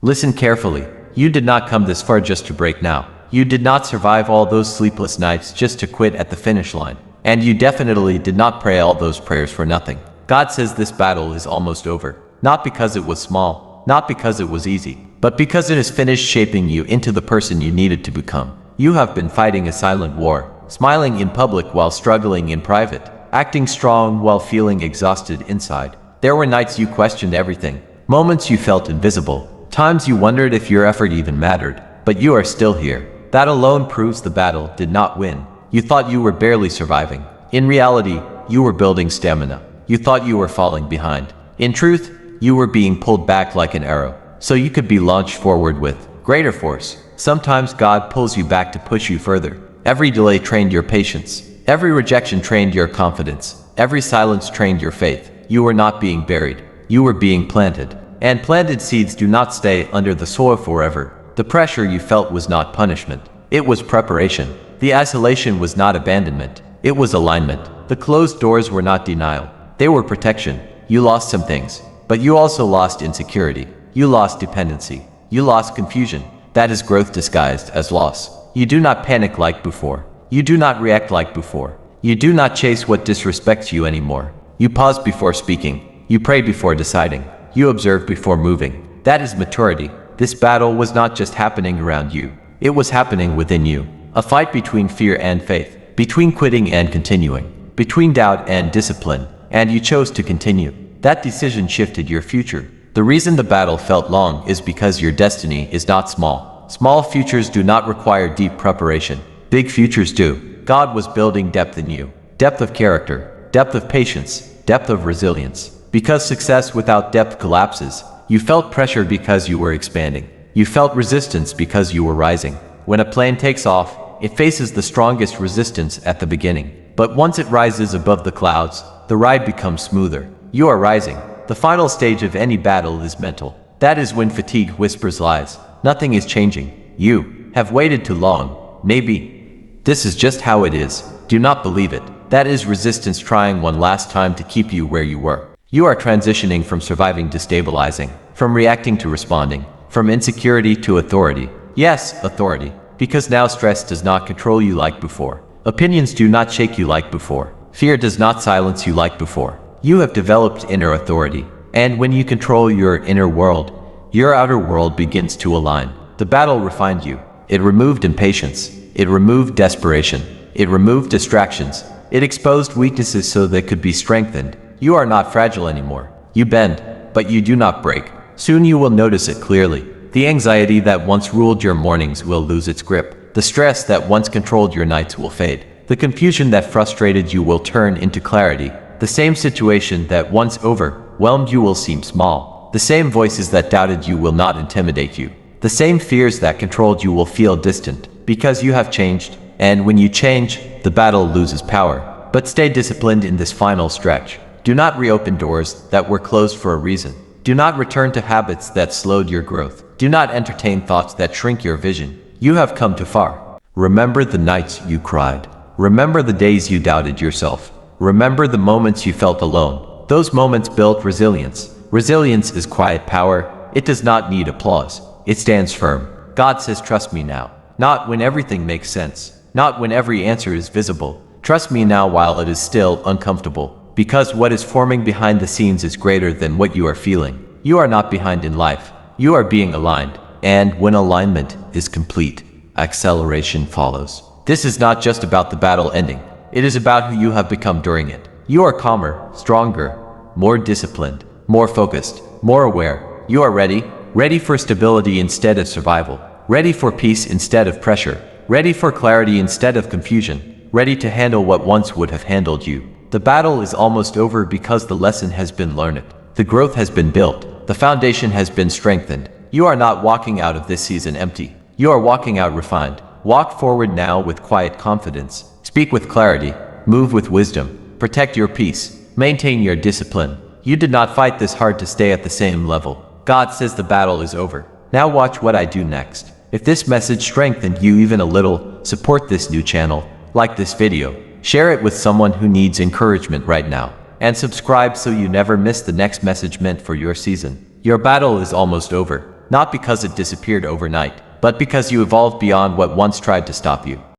Listen carefully. You did not come this far just to break now. You did not survive all those sleepless nights just to quit at the finish line. And you definitely did not pray all those prayers for nothing. God says this battle is almost over. Not because it was small, not because it was easy, but because it has finished shaping you into the person you needed to become. You have been fighting a silent war, smiling in public while struggling in private, acting strong while feeling exhausted inside. There were nights you questioned everything, moments you felt invisible, times you wondered if your effort even mattered, but you are still here. That alone proves the battle did not win. You thought you were barely surviving. In reality, you were building stamina. You thought you were falling behind. In truth, you were being pulled back like an arrow, so you could be launched forward with greater force. Sometimes God pulls you back to push you further. Every delay trained your patience. Every rejection trained your confidence. Every silence trained your faith. You were not being buried. You were being planted. And planted seeds do not stay under the soil forever. The pressure you felt was not punishment. It was preparation. The isolation was not abandonment. It was alignment. The closed doors were not denial. They were protection. You lost some things, but you also lost insecurity. You lost dependency. You lost confusion. That is growth disguised as loss. You do not panic like before. You do not react like before. You do not chase what disrespects you anymore. You pause before speaking. You pray before deciding. You observe before moving. That is maturity. This battle was not just happening around you. It was happening within you. A fight between fear and faith, between quitting and continuing, between doubt and discipline, and you chose to continue. That decision shifted your future. The reason the battle felt long is because your destiny is not small. Small futures do not require deep preparation. Big futures do. God was building depth in you. Depth of character, depth of patience, depth of resilience. Because success without depth collapses. You felt pressure because you were expanding. You felt resistance because you were rising. When a plane takes off, it faces the strongest resistance at the beginning. But once it rises above the clouds, the ride becomes smoother. You are rising. The final stage of any battle is mental. That is when fatigue whispers lies. Nothing is changing. You have waited too long. Maybe. This is just how it is. Do not believe it. That is resistance trying one last time to keep you where you were. You are transitioning from surviving to stabilizing, from reacting to responding, from insecurity to authority. Yes, authority. Because now stress does not control you like before. Opinions do not shake you like before. Fear does not silence you like before. You have developed inner authority. And when you control your inner world, your outer world begins to align. The battle refined you. It removed impatience. It removed desperation. It removed distractions. It exposed weaknesses so they could be strengthened. You are not fragile anymore. You bend, but you do not break. Soon you will notice it clearly. The anxiety that once ruled your mornings will lose its grip. The stress that once controlled your nights will fade. The confusion that frustrated you will turn into clarity. The same situation that once overwhelmed you will seem small. The same voices that doubted you will not intimidate you. The same fears that controlled you will feel distant, because you have changed. And when you change, the battle loses power. But stay disciplined in this final stretch. Do not reopen doors that were closed for a reason. Do not return to habits that slowed your growth. Do not entertain thoughts that shrink your vision. You have come too far. Remember the nights you cried. Remember the days you doubted yourself. Remember the moments you felt alone. Those moments built resilience. Resilience is quiet power. It does not need applause. It stands firm. God says, trust me now. Not when everything makes sense. Not when every answer is visible. Trust me now while it is still uncomfortable. Because what is forming behind the scenes is greater than what you are feeling. You are not behind in life. You are being aligned. And when alignment is complete, acceleration follows. This is not just about the battle ending. It is about who you have become during it. You are calmer, stronger, more disciplined, more focused, more aware. You are ready. Ready for stability instead of survival. Ready for peace instead of pressure. Ready for clarity instead of confusion. Ready to handle what once would have handled you. The battle is almost over because the lesson has been learned. The growth has been built. The foundation has been strengthened. You are not walking out of this season empty. You are walking out refined. Walk forward now with quiet confidence. Speak with clarity. Move with wisdom. Protect your peace. Maintain your discipline. You did not fight this hard to stay at the same level. God says the battle is over. Now watch what I do next. If this message strengthened you even a little, support this new channel. Like this video. Share it with someone who needs encouragement right now. And subscribe so you never miss the next message meant for your season. Your battle is almost over. not because it disappeared overnight, but because you evolved beyond what once tried to stop you.